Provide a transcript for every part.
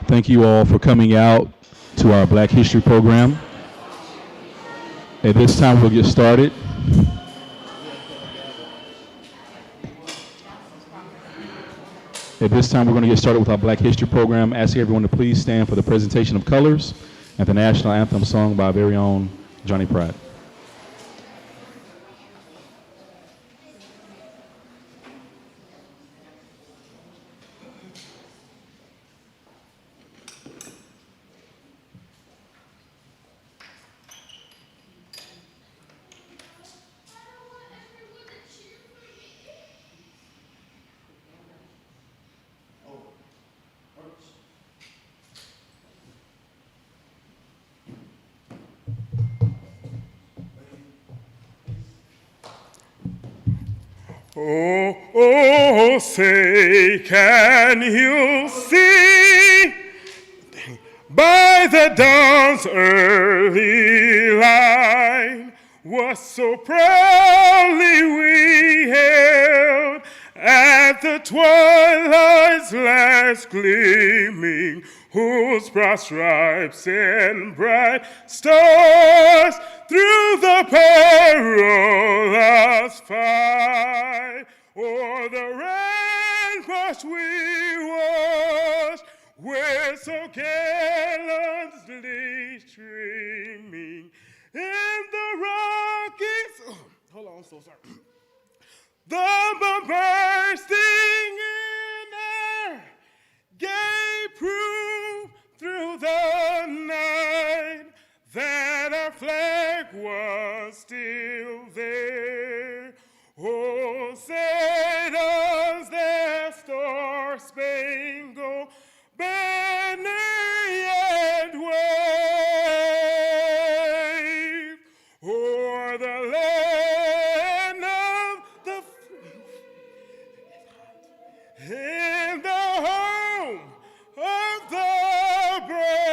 Thank you all for coming out to our Black History program. At this time, we'll get started. At this time, we're going to get started with our Black History program. Asking everyone to please stand for the presentation of colors and the national anthem sung by our very own Johnny Pratt. Oh, say, can you see by the dawn's early light what so proudly we hailed at the twilight's last gleaming, whose broad stripes and bright stars through the perilous fight o'er the ramparts we watched, where so gallantly streaming in the Rockies. Hold on, I'm so sorry. The bursting in air gave proof through the night that our flag was still there. Oh, say does their star-spangled banner yet wave o'er the land of the in the home of the brave.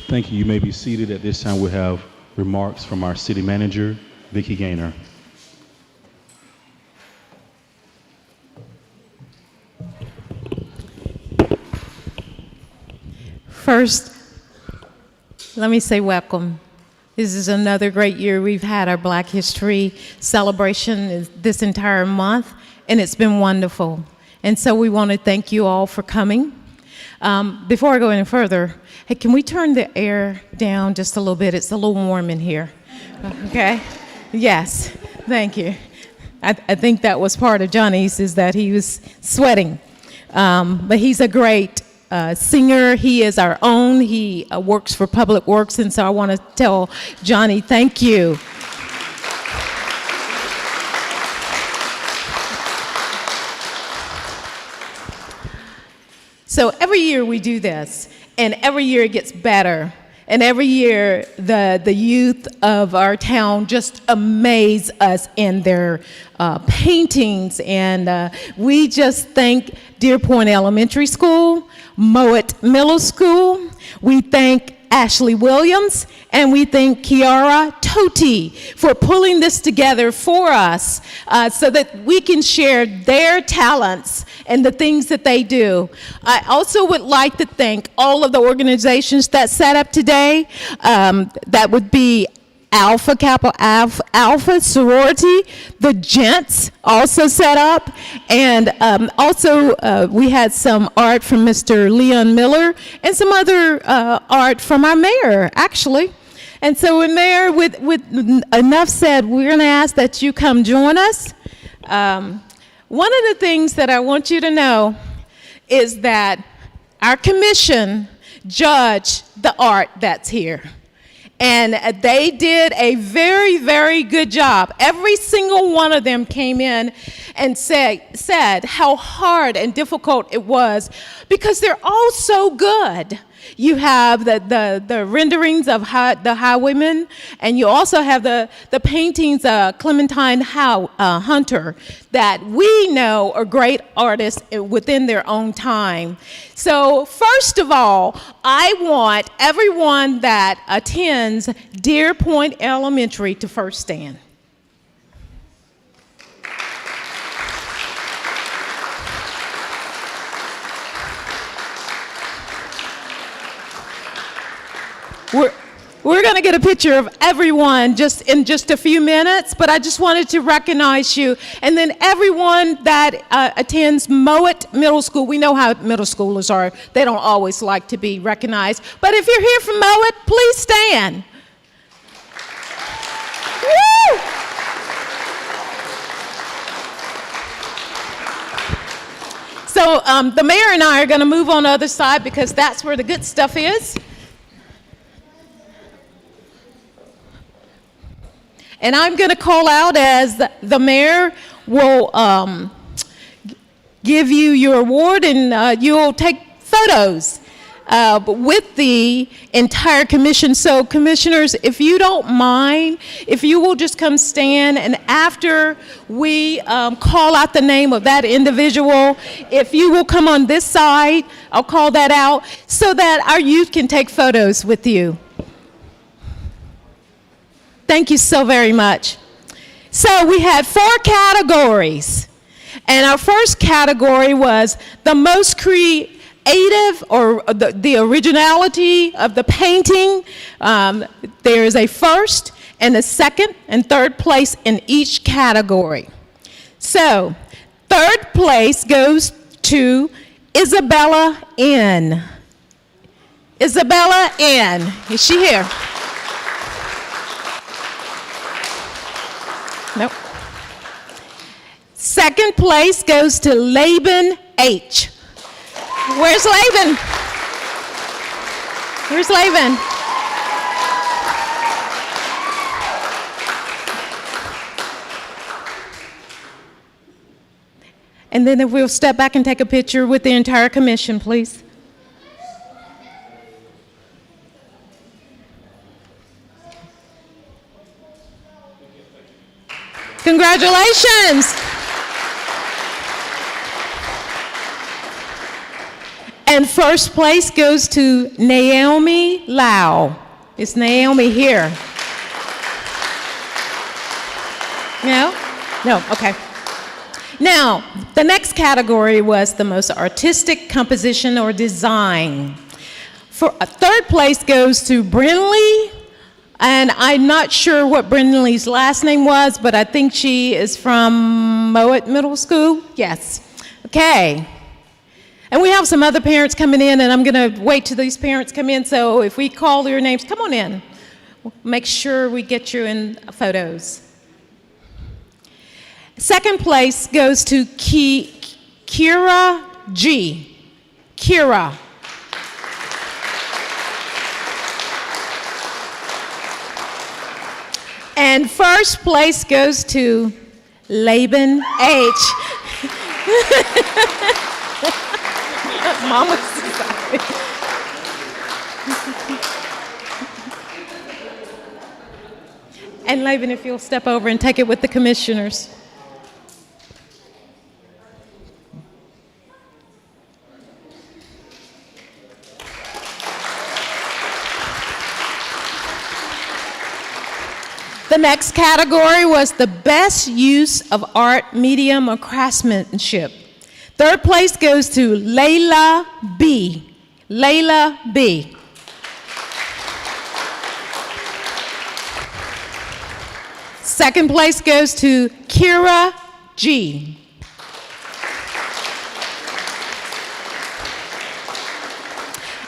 Thank you. You may be seated. At this time, we'll have remarks from our city manager, Vicki Gaynor. First, let me say welcome. This is another great year. We've had our Black History celebration this entire month, and it's been wonderful. And so we want to thank you all for coming. Before I go any further, hey, can we turn the air down just a little bit? It's a little warm in here. Okay? Yes, thank you. I think that was part of Johnny's, is that he was sweating. But he's a great singer. He is our own. He works for Public Works, and so I want to tell Johnny, thank you. So every year we do this, and every year it gets better. And every year the youth of our town just amaze us in their paintings. And we just thank Deer Point Elementary School, Mowat Middle School. We thank Ashley Williams, and we thank Kiara Toti for pulling this together for us so that we can share their talents and the things that they do. I also would like to thank all of the organizations that set up today. That would be Alpha Kappa Alpha Sorority, the Gents also set up, and also we had some art from Mr. Leon Miller and some other art from our mayor, actually. And so, Mayor, with enough said, we're going to ask that you come join us. One of the things that I want you to know is that our commission judge the art that's here. And they did a very, very good job. Every single one of them came in and said how hard and difficult it was because they're all so good. You have the renderings of the highwaymen, and you also have the paintings of Clementine Hunter that we know are great artists within their own time. So first of all, I want everyone that attends Deer Point Elementary to first stand. We're going to get a picture of everyone in just a few minutes, but I just wanted to recognize you. And then everyone that attends Mowat Middle School, we know how middle schoolers are. They don't always like to be recognized. But if you're here from Mowat, please stand. Woo! So the mayor and I are going to move on the other side because that's where the good stuff is. And I'm going to call out as the mayor will give you your award, and you'll take photos with the entire commission. So commissioners, if you don't mind, if you will just come stand, and after we call out the name of that individual, if you will come on this side, I'll call that out so that our youth can take photos with you. Thank you so very much. So we had 4 categories, and our first category was the most creative, or the originality of the painting. There is a first and a second and third place in each category. So third place goes to Isabella N. Isabella N. Is she here? Nope. Second place goes to Laban H. Where's Laban? Where's Laban? And then if we'll step back and take a picture with the entire commission, please. Congratulations. And first place goes to Naomi Lau. Is Naomi here? No? No, okay. Now, the next category was the most artistic composition or design. For a third place goes to Brinley. And I'm not sure what Brinley's last name was, but I think she is from Mowat Middle School. Yes. Okay. And we have some other parents coming in, and I'm going to wait till these parents come in. So if we call your names, come on in. We'll make sure we get you in photos. Second place goes to Kira G. Kira. And first place goes to Laban H. Mama's sorry. And Laban, if you'll step over and take it with the commissioners. The next category was the best use of art, medium, or craftsmanship. Third place goes to Layla B. Layla B. Second place goes to Kira G.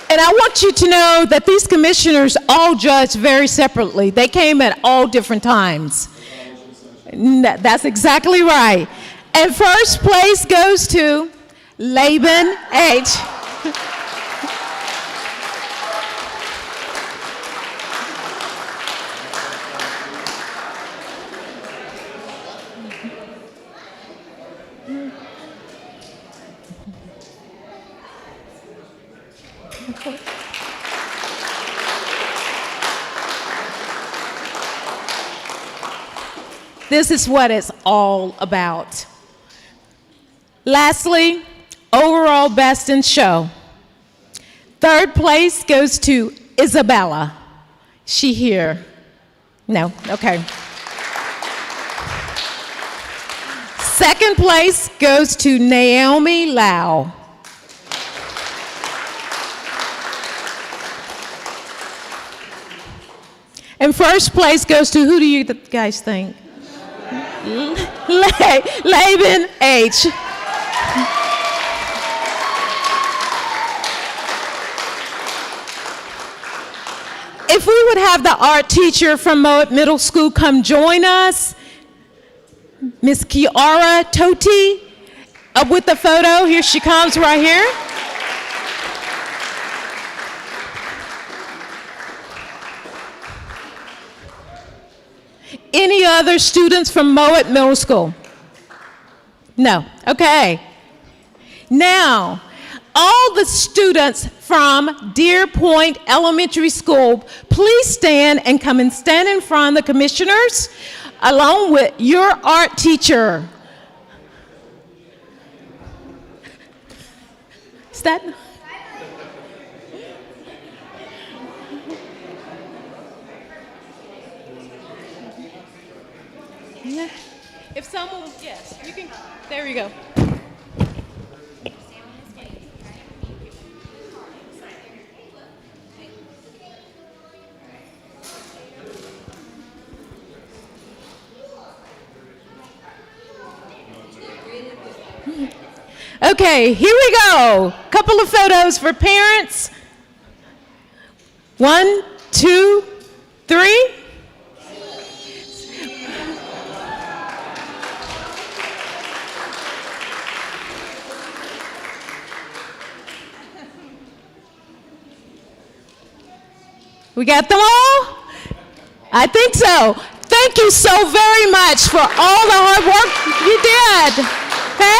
And I want you to know that these commissioners all judged very separately. They came at all different times. That's exactly right. And first place goes to Laban H. This is what it's all about. Lastly, overall best in show. Third place goes to Isabella. She here? No? Okay. Second place goes to Naomi Lau. And first place goes to, who do you guys think? Laban H. If we would have the art teacher from Mowat Middle School come join us, Miss Kiara Toti, up with the photo. Here she comes right here. Any other students from Mowat Middle School? No. Okay. Now, all the students from Deer Point Elementary School, please stand and come and stand in front of the commissioners along with your art teacher. Is that? If someone, yes, you can, there you go. Okay, here we go. Couple of photos for parents. 1, 2, 3. We got them all? I think so. Thank you so very much for all the hard work you did. Okay?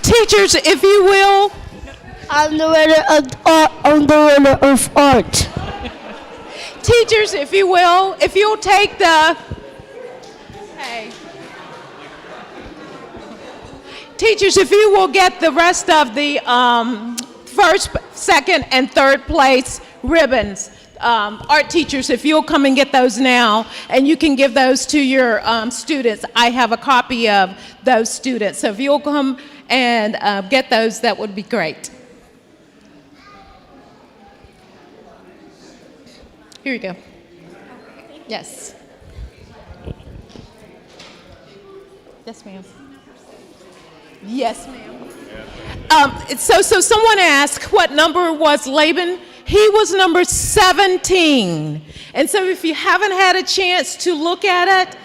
Teachers, if you will. I'm the winner of art. I'm the winner of art. Teachers, if you will, if you'll take the, hey. Teachers, if you will get the rest of the first, second, and third place ribbons. Art teachers, if you'll come and get those now, and you can give those to your students. I have a copy of those students. So if you'll come and get those, that would be great. Here you go. Yes. Yes, ma'am. Yes, ma'am. So someone asked what number was Laban. He was number 17. And so if you haven't had a chance to look at it,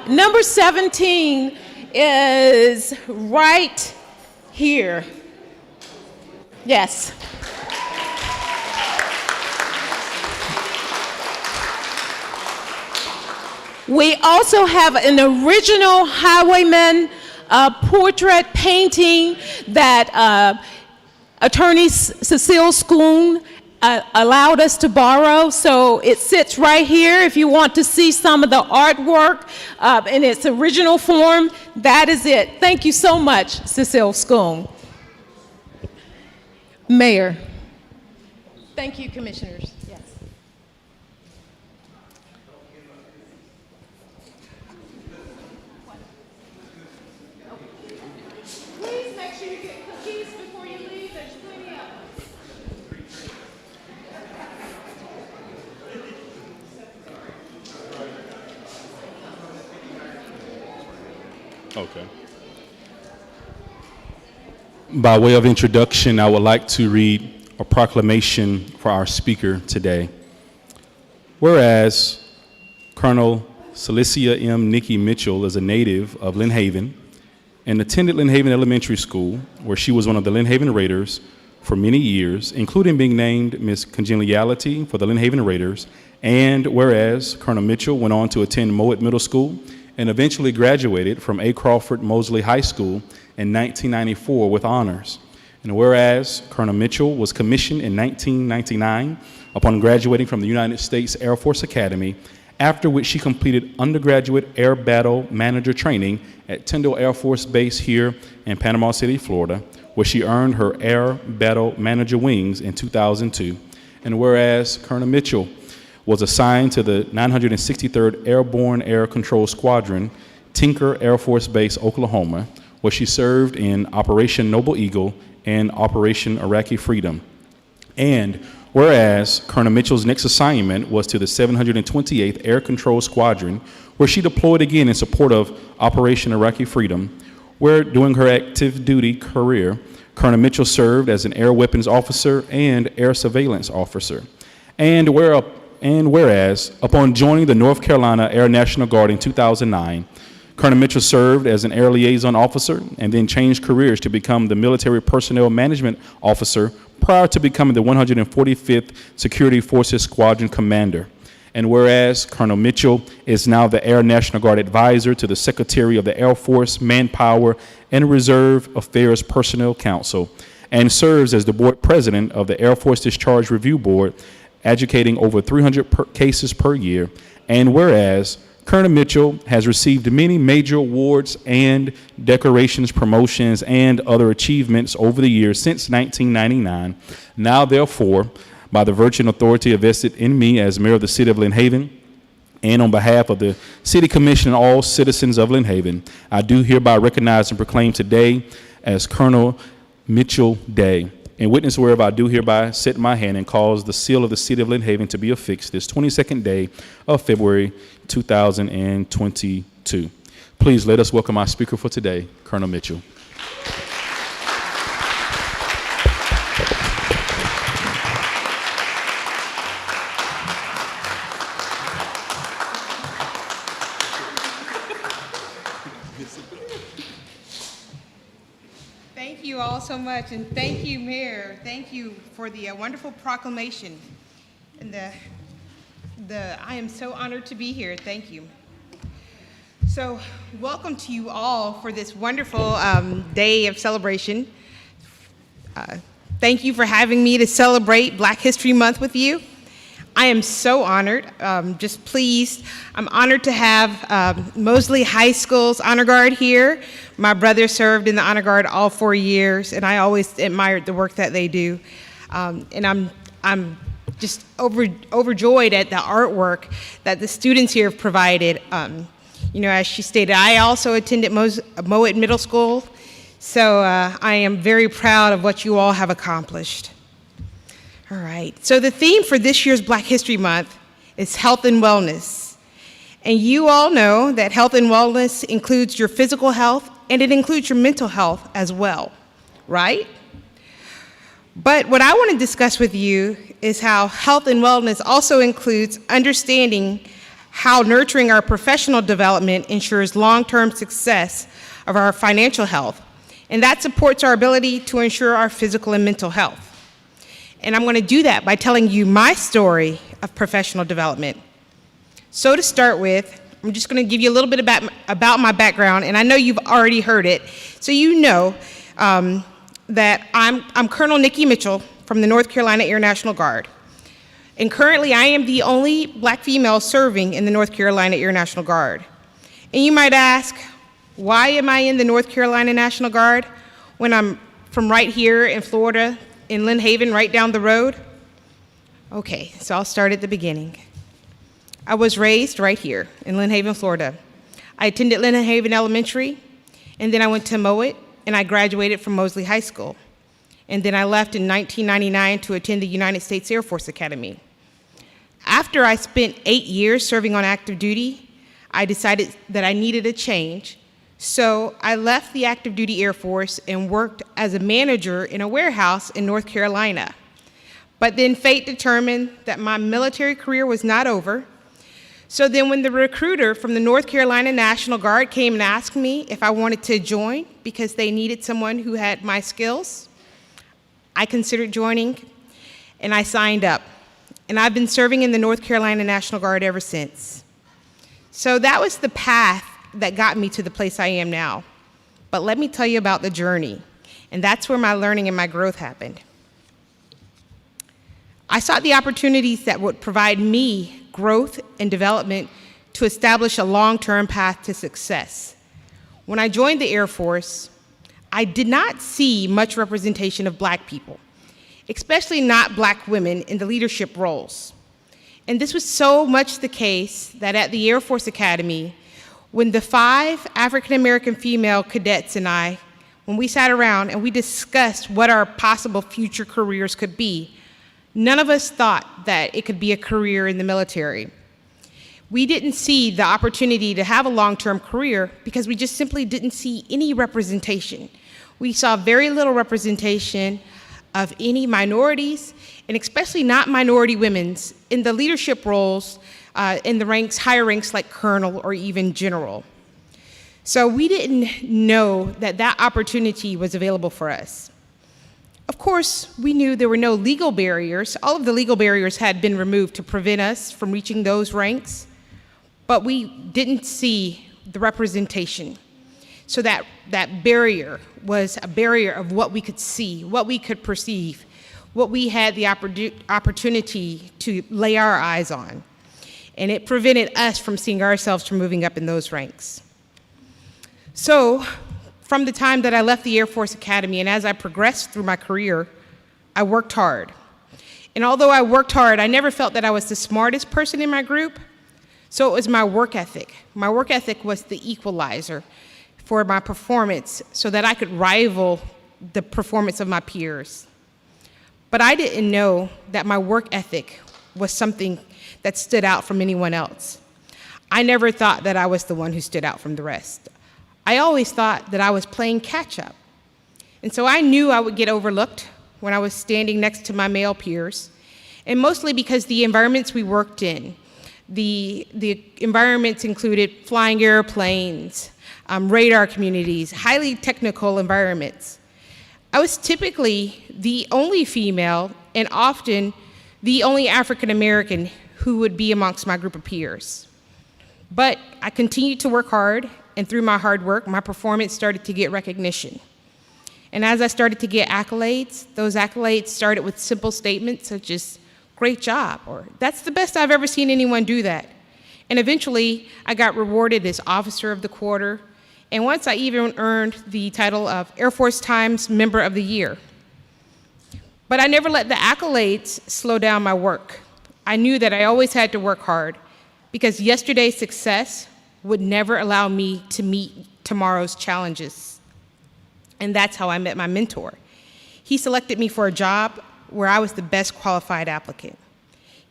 number 17 is right here. Yes. We also have an original highwayman portrait painting that Attorney Cecile Schoon allowed us to borrow. So it sits right here. If you want to see some of the artwork in its original form, that is it. Thank you so much, Cecile Schoon. Mayor. Thank you, commissioners. Yes. Please make sure you get cookies before you leave. There's plenty of them. Okay. By way of introduction, I would like to read a proclamation for our speaker today. Whereas Colonel Celicia M. Nikki Mitchell is a native of Lynn Haven and attended Lynn Haven Elementary School, where she was one of the Lynn Haven Raiders for many years, including being named Miss Congeniality for the Lynn Haven Raiders. And whereas Colonel Mitchell went on to attend Mowat Middle School and eventually graduated from A. Crawford Mosley High School in 1994 with honors. And whereas Colonel Mitchell was commissioned in 1999 upon graduating from the United States Air Force Academy, after which she completed undergraduate air battle manager training at Tyndall Air Force Base here in Panama City, Florida, where she earned her air battle manager wings in 2002. And whereas Colonel Mitchell was assigned to the 963rd Airborne Air Control Squadron, Tinker Air Force Base, Oklahoma, where she served in Operation Noble Eagle and Operation Iraqi Freedom. And whereas Colonel Mitchell's next assignment was to the 728th Air Control Squadron, where she deployed again in support of Operation Iraqi Freedom, where during her active duty career, Colonel Mitchell served as an air weapons officer and air surveillance officer. And whereas, upon joining the North Carolina Air National Guard in 2009, Colonel Mitchell served as an air liaison officer and then changed careers to become the military personnel management officer prior to becoming the 145th Security Forces Squadron commander. And whereas Colonel Mitchell is now the Air National Guard advisor to the Secretary of the Air Force Manpower and Reserve Affairs Personnel Council, and serves as the board president of the Air Force Discharge Review Board, adjudicating over 300 cases per year. And whereas Colonel Mitchell has received many major awards and decorations, promotions, and other achievements over the years since 1999. Now, therefore, by the virtue and authority vested in me as mayor of the city of Lynn Haven, and on behalf of the City Commission and all citizens of Lynn Haven, I do hereby recognize and proclaim today as Colonel Mitchell Day. In witness whereof I do hereby set my hand and cause the seal of the city of Lynn Haven to be affixed this 22nd day of February 2022. Please let us welcome our speaker for today, Colonel Mitchell. Thank you all so much, and thank you, Mayor. Thank you for the wonderful proclamation. And I am so honored to be here. Thank you. So, welcome to you all for this wonderful day of celebration. Thank you for having me to celebrate Black History Month with you. I am so honored, just pleased. I'm honored to have Mosley High School's Honor Guard here. My brother served in the Honor Guard all 4 years, and I always admired the work that they do. And I'm just overjoyed at the artwork that the students here have provided. You know, as she stated, I also attended Mowat Middle School, so I am very proud of what you all have accomplished. All right, so the theme for this year's Black History Month is health and wellness. And you all know that health and wellness includes your physical health and it includes your mental health as well, right? But what I want to discuss with you is how health and wellness also includes understanding how nurturing our professional development ensures long-term success of our financial health. And that supports our ability to ensure our physical and mental health. And I'm going to do that by telling you my story of professional development. So to start with, I'm just going to give you a little bit about my background, and I know you've already heard it. So you know that I'm Colonel Nikki Mitchell from the North Carolina Air National Guard. And currently, I am the only Black female serving in the North Carolina Air National Guard. And you might ask, why am I in the North Carolina National Guard when I'm from right here in Florida, in Lynn Haven, right down the road? Okay, so I'll start at the beginning. I was raised right here in Lynn Haven, Florida. I attended Lynn Haven Elementary, and then I went to Mowat, and I graduated from Mosley High School. And then I left in 1999 to attend the United States Air Force Academy. After I spent 8 years serving on active duty, I decided that I needed a change. So I left the active duty Air Force and worked as a manager in a warehouse in North Carolina. But then fate determined that my military career was not over. So then when the recruiter from the North Carolina National Guard came and asked me if I wanted to join because they needed someone who had my skills, I considered joining and I signed up. And I've been serving in the North Carolina National Guard ever since. So that was the path that got me to the place I am now. But let me tell you about the journey. And that's where my learning and my growth happened. I sought the opportunities that would provide me growth and development to establish a long-term path to success. When I joined the Air Force, I did not see much representation of Black people, especially not Black women in the leadership roles. And this was so much the case that at the Air Force Academy, when the 5 African-American female cadets and I, when we sat around and we discussed what our possible future careers could be, none of us thought that it could be a career in the military. We didn't see the opportunity to have a long-term career because we just simply didn't see any representation. We saw very little representation of any minorities, and especially not minority women, in the leadership roles, in the ranks, higher ranks like colonel or even general. So we didn't know that that opportunity was available for us. Of course, we knew there were no legal barriers. All of the legal barriers had been removed to prevent us from reaching those ranks, but we didn't see the representation. So that barrier was a barrier of what we could see, what we could perceive, what we had the opportunity to lay our eyes on. And it prevented us from seeing ourselves from moving up in those ranks. So, from the time that I left the Air Force Academy and as I progressed through my career, I worked hard. And although I worked hard, I never felt that I was the smartest person in my group, so it was my work ethic. My work ethic was the equalizer for my performance so that I could rival the performance of my peers. But I didn't know that my work ethic was something that stood out from anyone else. I never thought that I was the one who stood out from the rest. I always thought that I was playing catch up. And so I knew I would get overlooked when I was standing next to my male peers, and mostly because the environments we worked in, the environments included flying airplanes, radar communities, highly technical environments. I was typically the only female and often the only African American who would be amongst my group of peers. But I continued to work hard, and through my hard work, my performance started to get recognition. And as I started to get accolades, those accolades started with simple statements such as, "Great job," or "That's the best I've ever seen anyone do that." And eventually, I got rewarded as Officer of the Quarter, and once I even earned the title of Air Force Times Member of the Year. But I never let the accolades slow down my work. I knew that I always had to work hard because yesterday's success would never allow me to meet tomorrow's challenges. And that's how I met my mentor. He selected me for a job where I was the best qualified applicant.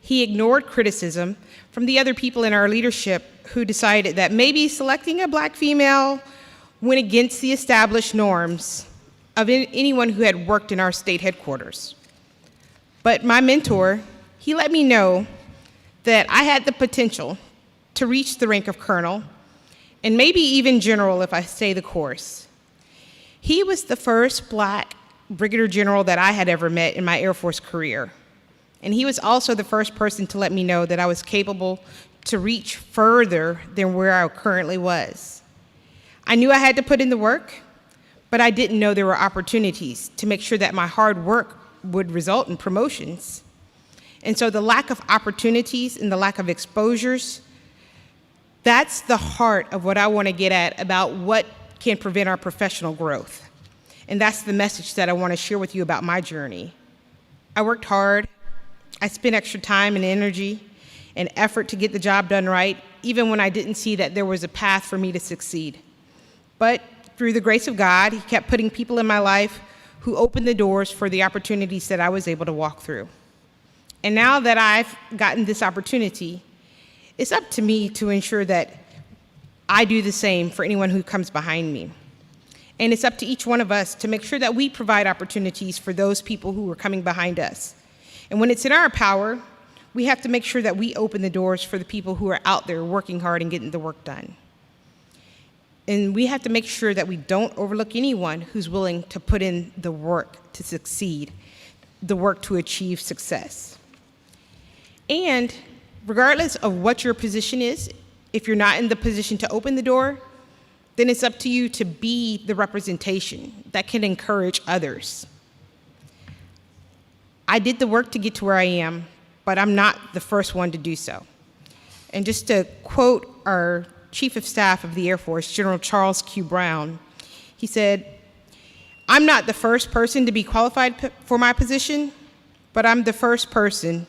He ignored criticism from the other people in our leadership who decided that maybe selecting a Black female went against the established norms of anyone who had worked in our state headquarters. But my mentor, he let me know that I had the potential to reach the rank of colonel, and maybe even general if I stay the course. He was the first Black brigadier general that I had ever met in my Air Force career. And he was also the first person to let me know that I was capable to reach further than where I currently was. I knew I had to put in the work, but I didn't know there were opportunities to make sure that my hard work would result in promotions. And so the lack of opportunities and the lack of exposures, that's the heart of what I want to get at about what can prevent our professional growth. And that's the message that I want to share with you about my journey. I worked hard. I spent extra time and energy and effort to get the job done right, even when I didn't see that there was a path for me to succeed. But through the grace of God, He kept putting people in my life who opened the doors for the opportunities that I was able to walk through. And now that I've gotten this opportunity, it's up to me to ensure that I do the same for anyone who comes behind me. And it's up to each one of us to make sure that we provide opportunities for those people who are coming behind us. And when it's in our power, we have to make sure that we open the doors for the people who are out there working hard and getting the work done. And we have to make sure that we don't overlook anyone who's willing to put in the work to succeed, the work to achieve success. And regardless of what your position is, if you're not in the position to open the door, then it's up to you to be the representation that can encourage others. I did the work to get to where I am, but I'm not the first one to do so. And just to quote our Chief of Staff of the Air Force, General Charles Q. Brown, he said, "I'm not the first person to be qualified for my position, but I'm the first person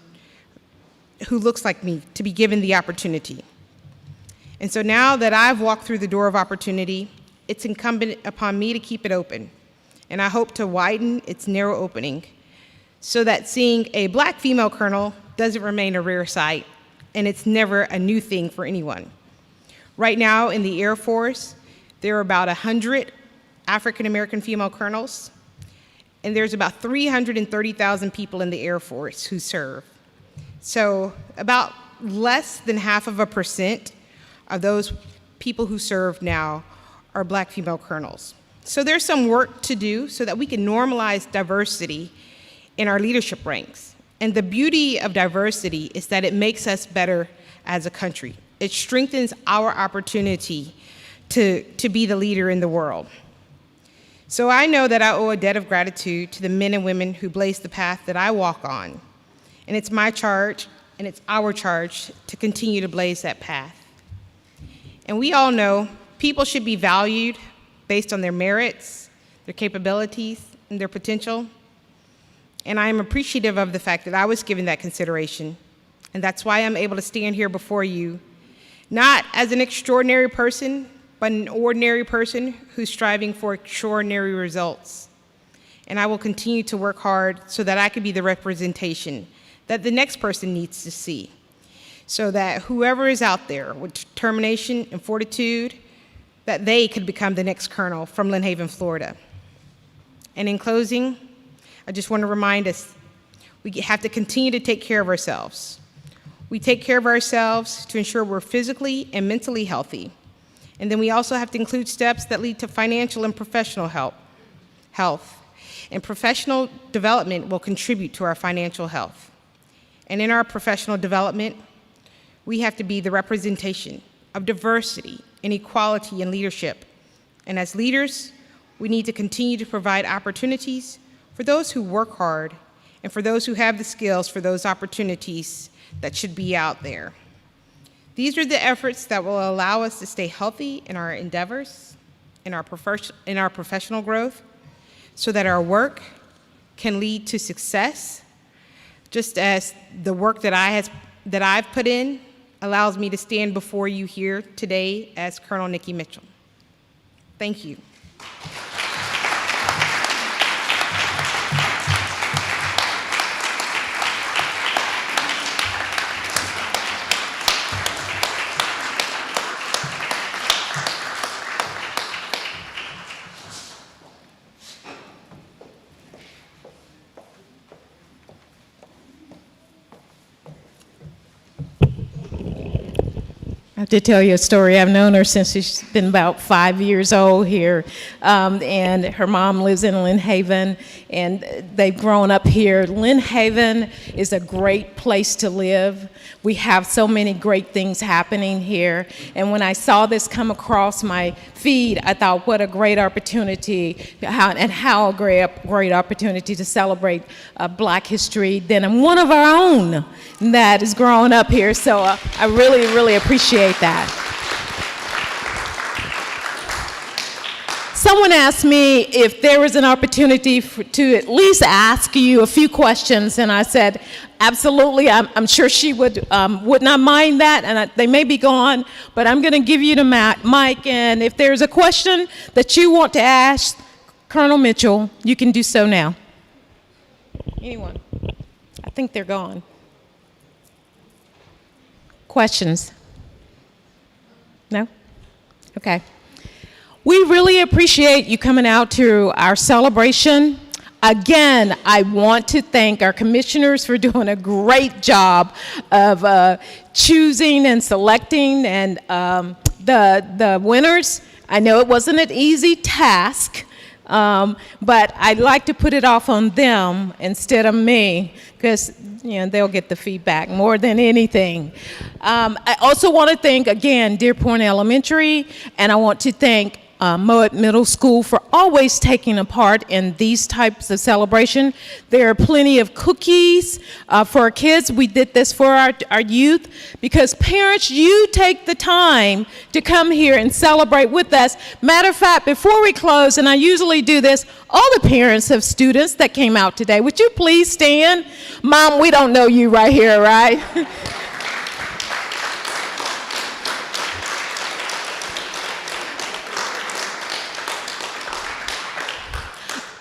who looks like me to be given the opportunity." And so now that I've walked through the door of opportunity, it's incumbent upon me to keep it open. And I hope to widen its narrow opening so that seeing a black female colonel doesn't remain a rare sight, and it's never a new thing for anyone. Right now in the Air Force, there are about 100 African American female colonels, and there's about 330,000 people in the Air Force who serve. So about less than 0.5% of those people who serve now are black female colonels. So there's some work to do so that we can normalize diversity in our leadership ranks. And the beauty of diversity is that it makes us better as a country. It strengthens our opportunity to be the leader in the world. So I know that I owe a debt of gratitude to the men and women who blaze the path that I walk on. And it's my charge, and it's our charge, to continue to blaze that path. And we all know people should be valued based on their merits, their capabilities, and their potential. And I am appreciative of the fact that I was given that consideration. And that's why I'm able to stand here before you, not as an extraordinary person, but an ordinary person who's striving for extraordinary results. And I will continue to work hard so that I can be the representation that the next person needs to see, so that whoever is out there with determination and fortitude, that they could become the next colonel from Lynn Haven, Florida. And in closing, I just want to remind us, we have to continue to take care of ourselves. We take care of ourselves to ensure we're physically and mentally healthy. And then we also have to include steps that lead to financial and professional health. And professional development will contribute to our financial health. And in our professional development, we have to be the representation of diversity and equality in leadership. And as leaders, we need to continue to provide opportunities for those who work hard and for those who have the skills for those opportunities that should be out there. These are the efforts that will allow us to stay healthy in our endeavors, in our professional growth, so that our work can lead to success, just as the work that I've put in allows me to stand before you here today as Colonel Nikki Mitchell. Thank you. I have to tell you a story. I've known her since she's been about 5 years old here, and her mom lives in Lynn Haven, and they've grown up here. Lynn Haven is a great place to live. We have so many great things happening here, and when I saw this come across my feed, I thought, what a great opportunity, how a great opportunity to celebrate Black history than one of our own that is growing up here. So I really, really appreciate that. Someone asked me if there was an opportunity to at least ask you a few questions, and I said, absolutely. I'm sure she would not mind that, and they may be gone, but I'm going to give you the mic, and if there's a question that you want to ask Colonel Mitchell, you can do so now. Anyone? I think they're gone. Questions? No? Okay. We really appreciate you coming out to our celebration. Again, I want to thank our commissioners for doing a great job of choosing and selecting and the winners. I know it wasn't an easy task, but I'd like to put it off on them instead of me, because they'll get the feedback more than anything. I also want to thank, again, Deer Point Elementary, and I want to thank Mowat Middle School for always taking a part in these types of celebration. There are plenty of cookies for our kids. We did this for our youth because parents, you take the time to come here and celebrate with us. Matter of fact, before we close, and I usually do this, all the parents of students that came out today, would you please stand? Mom, we don't know you right here, right?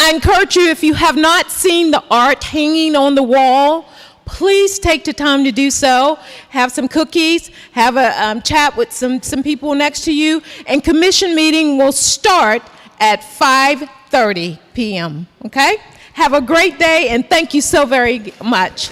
I encourage you, if you have not seen the art hanging on the wall, please take the time to do so. Have some cookies, have a chat with some people next to you, and commission meeting will start at 5:30 p.m., okay? Have a great day, and thank you so very much.